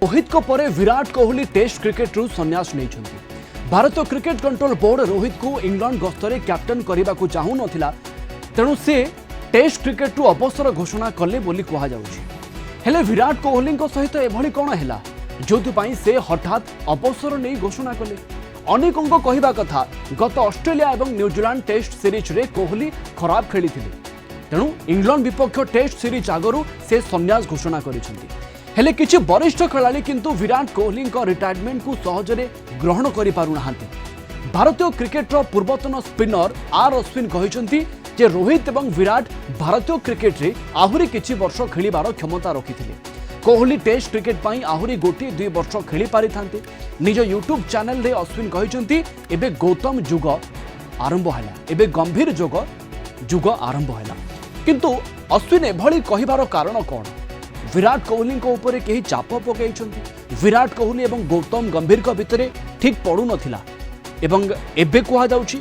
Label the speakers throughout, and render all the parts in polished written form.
Speaker 1: रोहित को परे Virat Kohli test cricket रु संन्यास नहीं। Bharat cricket control board Rohit को इंग्लैंड गस्तरे कैप्टेन करने को चाहू नथिला, तेणु से टेस्ट क्रिकेट रु अवसर घोषणा कले बोली कहा जाउछि। हेले विराट कोहली सहित एभली कौन है जो से हठात अवसर नहीं घोषणा कले। अनेकों कहवा कथा गत ऑस्ट्रेलिया और न्यूजीलैंड टेस्ट सीरीज रे कोहली खराब खेली, तेणु इंग्लैंड विपक्ष टेस्ट सीरीज आगरू से संन्यास घोषणा करिसेंती। हेले किछि वरिष्ठ खेलाड़ी किंतु विराट कोहली रिटायरमेंट को सहजरे ग्रहण करि पारु नाहांती। भारतीय क्रिकेटर पूर्वतन स्पिनर आर अश्विन कहिसेंती जे रोहित एवं विराट भारतीय क्रिकेट रे आहुरी किछि वर्ष खेलिबार क्षमता रखिथिले। कोहली टेस्ट क्रिकेट पाई आहुरी गोटे 2 वर्ष खेली पारि थांते। निज यूट्यूब चैनल रे अश्विन कहिसेंती एबे गौतम जुग आरंभ हैला, एबे गंभीर जुग आरंभ हैला। किंतु अश्विन एभली कहिबार कारण कोन? विराट कोहली को ऊपर कहीं चाप पकई, विराट कोहली एवं गौतम गंभीर को भितर ठीक पड़ू नथिला एवं एबे कहा जाउछि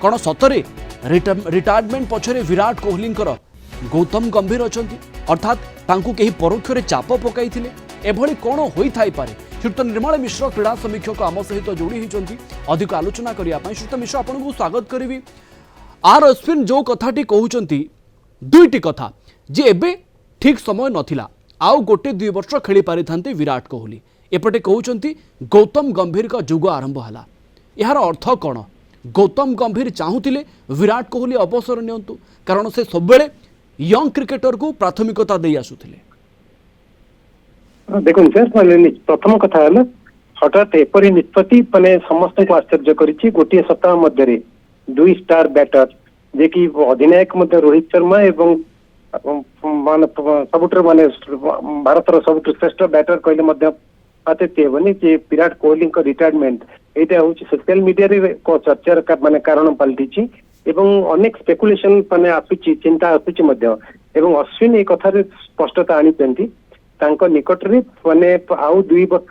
Speaker 1: कोन सतरे रिटायरमेंट पछरे विराट कोहली गौतम गंभीर अछंती, अर्थात तांकू कहीं परोक्ष चाप पकई थिले। एभली कोन होई थाई पारे? श्रीयुत निर्मल मिश्र क्रीड़ा समीक्षक आम सहित जोड़ी होती अधिक आलोचना करने। श्रीयुत मिश्र आपको स्वागत करी। आर अश्विन जो कथाटी कहउचंती दुईटी कथा जे एबे ठीक समय नथिला, आउ गोटे 2 वर्ष खेली पारि थांते विराट कोहली, एपटे कहउचंती गौतम गंभीर का जुग आरंभ हला। यार अर्थ कौन? गौतम गंभीर चाहूतिले विराट कोहली अवसर नियंतु, कारण से सबबेले यंग क्रिकेटर को प्राथमिकता दे आसुथिले।
Speaker 2: देखो सर, प्रथम कथा है हठात एपरी निष्पत्ति माने समस्त को आश्चर्य करिछि। गोटे सप्ताह मध्य 2 स्टार बैटर जे कि अधिनायक मध्य रोहित शर्मा एवं सबुठ माने भारतर सबुठ श्रेष्ठ बैटर कहले मध्य अत्युक्ति हेबनी जे विराट कोहली रिटायरमेंट एटा होछि सोशल मीडिया रे को चर्चार माने कारण पलटिछि एवं अनेक स्पेकुलेशन माने आसुछि, चिंता आसुछि मध्य। एवं अश्विन ए कथा रे स्पष्टता आनिचंती तांको निकट रे माने आउ 2 वर्ष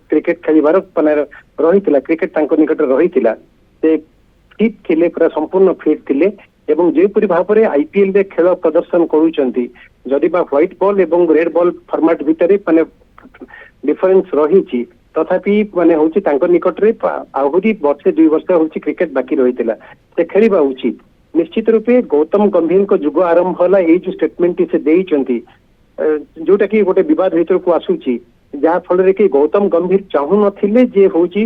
Speaker 2: क्रिकेट खेलिबार माने रहितला, क्रिकेट तांको निकट रहितला, से फिट थिले, पूरा संपूर्ण फिट थिले एवं जेपरि भाव में आईपीएल रे खेल प्रदर्शन करूचंती। जदि बा व्हाइट बॉल एवं रेड बॉल फॉर्मेट भितरे माने डिफरेंस रही, तथापि माने होची तांको निकट रे आहुरी वर्षे 2 वर्ष होची क्रिकेट बाकी रहितला, से खेलिबा उचित। निश्चित रूपे गौतम गंभीर को जुग आरंभ होला ए जो स्टेटमेंट से देइचंती, जोटा कि गोटे विवाद भीतर को आसुची, जहा फल रे कि गौतम गंभीर चाहू नथिले जे होची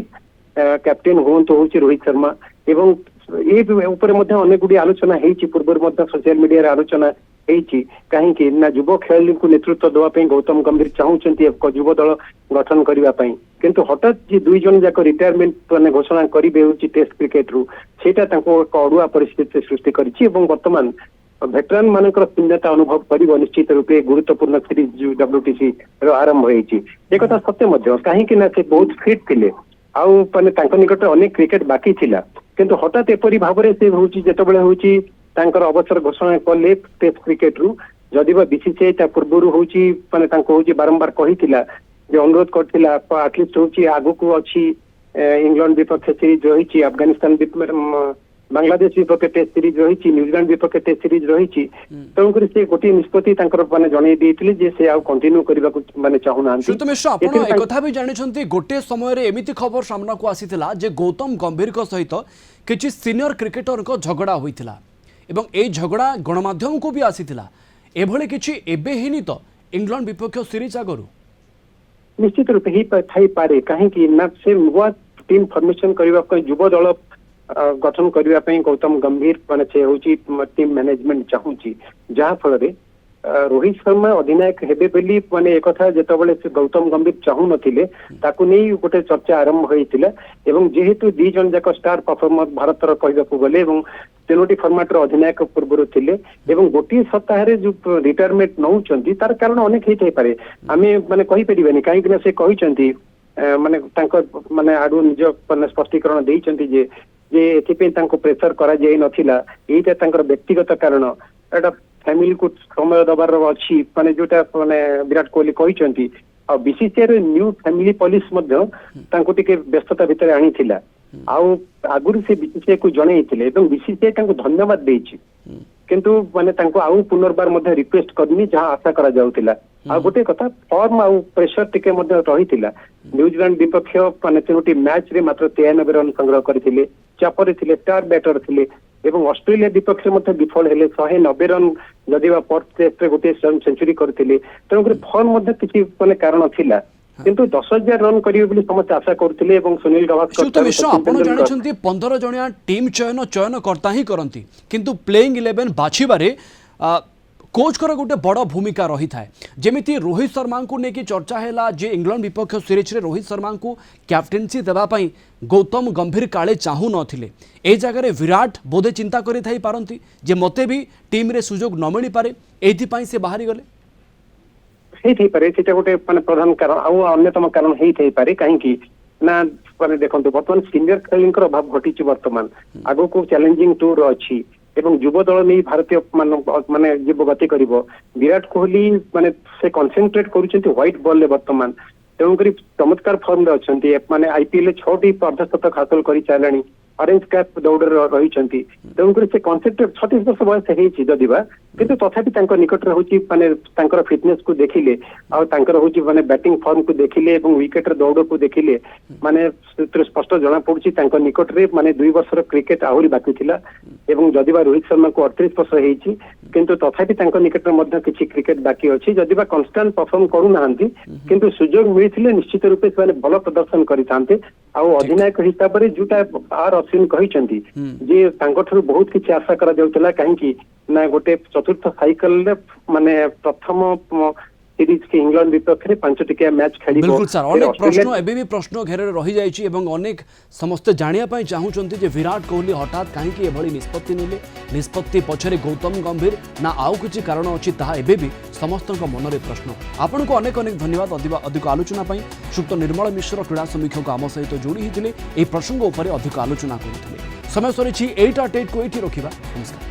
Speaker 2: कैप्टेन होंतो होची रोहित शर्मा एवं ए ऊपर अनेक गुड़ी आलोचना होती। पूर्व सोशल मीडिया रे आलोचना होती कहीं ना युव खेलाड़ी को नेतृत्व देवाई गौतम गंभीर चाहूंट एक युव दल गठन करने, किंतु हठात जी 2 जन जाक रिटायरमेंट मैंने घोषणा करेंगे टेस्ट क्रिकेट रु सेटा एक अड़ुआ परिस्थिति सृष्टि करिछि एवं वर्तमान भेटरान मानकर शून्यता अनुभव कर निश्चित रूपे गुरुत्वपूर्ण सीरीज WTC आरंभ होती। एक सत्य कहीं से बहुत फिट थे आउ माने तांको निकट अनेक क्रिकेट बाकी थिला, किंतु हठात एपरी भाव में से होची जेतबेले होची तांकर अवसर घोषणा कले टेस्ट क्रिकेट रु। जदि बा बीसीसीआई ता पूर्वरु होची माने तांको होची बारंबार कहिथिला जे अनुरोध करथिला एटलिस्ट होची आगु को अछि इंग्लैंड विपक्ष सीरीज रहिछि, अफगानिस्तान बांग्लादेश विपक्ष टेस्ट सीरीज रहिछि, न्यूजीलैंड विपक्ष टेस्ट सीरीज रहिछि, तेणुकरी से गोटे निष्पत्ति तांकर माने जणै देइथिले जे से आउ कंटिन्यू करबा को माने चाहू नांती।
Speaker 1: श्रीयुत मिश्र आपण ए कथा भी जानिछंती गोटे समय रे एमिति खबर सामना को आसीथिला जे गौतम गंभीर को सहित किछि सीनियर क्रिकेटर को झगड़ा होइथिला एवं ए झगड़ा गणमाध्यम को भी आसीथिला। एभले किछि एबे हिनी तो इंग्लैंड विपक्ष सीरीज आगरु
Speaker 2: निश्चित रूपे ही थाई पारे, कहीं कि ना से नुआ टीम फॉर्मेशन करबा को युव दल गठन करने गौतम गंभीर माने से होची टीम मैनेजमेंट चाहूची, जहा फल रे रोहित शर्मा अधिनायक हेबे बेली माने एक कथा जेतबेले से गौतम गंभीर चाहू नथिले ताकू नै गोटे चर्चा आरंभ होइतिला एवं जेहेतु 2 जन जाक स्टार परफॉर्मर भारतर कहबाकू गले एवं 3टी फॉर्मेट रो अधिनायक पूर्व थिले एवं गोटे सप्ताह रे जो रिटायरमेंट नौचंती तार कारण अनेक हेतै पारे। आमे माने कहि परिबेनी काहे कि से कहिचंती माने तांको माने आडू निज माने स्पष्टीकरण देइचंती जे एथिपे तांको प्रेशर करा जाय नथिला, एटा तांकर व्यक्तिगत कारण, एटा फैमिली को समय दबार अच्छी माने जोटा माने विराट कोहली कहिचंती आ बीसीसीआई रे न्यू फैमिली पॉलिसी मध्य तांको टिके व्यस्तता भितर आनी थिला आउ आगुरी से बीसीसीआई को जणैथिले एवं बीसीसीआई तांको धन्यवाद देइछि, किंतु माने तांको आउ पुनर्बार मध्य रिक्वेस्ट करनी जहां आशा करा जाउतिला आ गोटे कथा फॉर्म आ प्रेशर टिके मध्ये रहितिला न्यूजीलैंड विपक्ष माने 3टी मैच रे मात्र 93 रन संग्रह करथिले चापरे थिले स्टार बैटर थिले एवं ऑस्ट्रेलिया विपक्ष मध्ये विफल हेले 190 रन जदि बा फोर्थ टेस्ट रे गोटे सेंचुरी करथिले तेणु कर फॉर्म मध्ये किछि माने कारण थिला किंतु 10,000 रन करिवे बोली समस्त आशा करथिले एवं सुनील गावस्कर
Speaker 1: श्रुत मिश्र आपण जानिछंती 15 जणिया टीम चयन करता ही करंती किंतु प्लेइंग 11 बाछिबारे कोच कर गोटे बड़ भूमिका रही थाए जेमिति रोहित शर्मा को लेकिन चर्चा है जे इंग्लैंड विपक्ष सीरीज रे रोहित शर्मा को कैप्टेन्सी देवाई गौतम गंभीर काले चाहू नथिले ए जगह विराट बोधे चिंता करि थाई पारंती जे मते भी टीम रे सुजोग न मिली पारे एथि से बाहरी गले
Speaker 2: हेई पारे सेटा गोटे माने प्रधान कारण आ अन्यतम कारण हेई पारे काहे कि ना माने देखंतु वर्तमान सीनियर खेलाड़ींकर अभाव घटी वर्तमान आगो को चैलेंजिंग टूर अछि एवं युव दल नहीं भारतीय माने जीव गति करिवो विराट कोहली माने से कॉन्सेंट्रेट करूछंती व्हाइट बॉल ले वर्तमान तेणुकरी चमत्कार फॉर्म रे अछंती माने आईपीएल 6टी अर्धशतक हासिल करि चालणी ऑरेंज कैप दौड़ रही तेणुकर से कॉन्सेंट्रेट 36 वर्ष बयस होती जदिबा किंतु तथापि तांको निकट रे होची माने तांकर फिटनेस को देखिले आ तांकर होची माने बैटिंग फॉर्म को देखिले एवं विकेट रे दौड़ को देखिले माने स्पष्ट जना पड़ुची तांको निकट रे माने 2 वर्षर क्रिकेट आहुरी बाकी थिला एवं जदिबा रोहित शर्मा को 38 वर्ष होईची किंतु तथापि तांको निकट रे मध्ये किछि क्रिकेट बाकी अछि जदिबा कांस्टेंट परफॉर्म करू नाहंती किंतु सुजोग मिलिथिले निश्चित रूपे से भल प्रदर्शन करितांते आ अधिनायक हिसाब रे जुटा आर अश्विन कहिसंती जे तांको बहुत किछि आशा करा जाउतला काहे कि ना गोटे चतुर्थ साइकिल रे माने प्रथम सीरीज के इंग्लैंड विपक्ष रे 5 टिकिया मैच खेली
Speaker 1: बिल्कुल सर अनेक प्रश्न एबे भी प्रश्न घेरे रही जाइछि एवं अनेक समस्त जानिया पई चाहूचंती जे विराट कोहली हठात काहे कि एभली निष्पत्ति नेले निष्पत्ति पछरे गौतम गंभीर ना आउ किछि कारण अछि ताहा एबे भी समस्तक मनरे प्रश्न आपन को अनेक अनेक धन्यवाद अधिक आलोचना पई सुक्त निर्मल मिश्र क्रीड़ा समीक्षक आम सहित जोड़ी हिथिले ए प्रसंग उपरे अधिक आलोचना करुथिले समय सरीछि 8 को एठी रखिबा नमस्कार।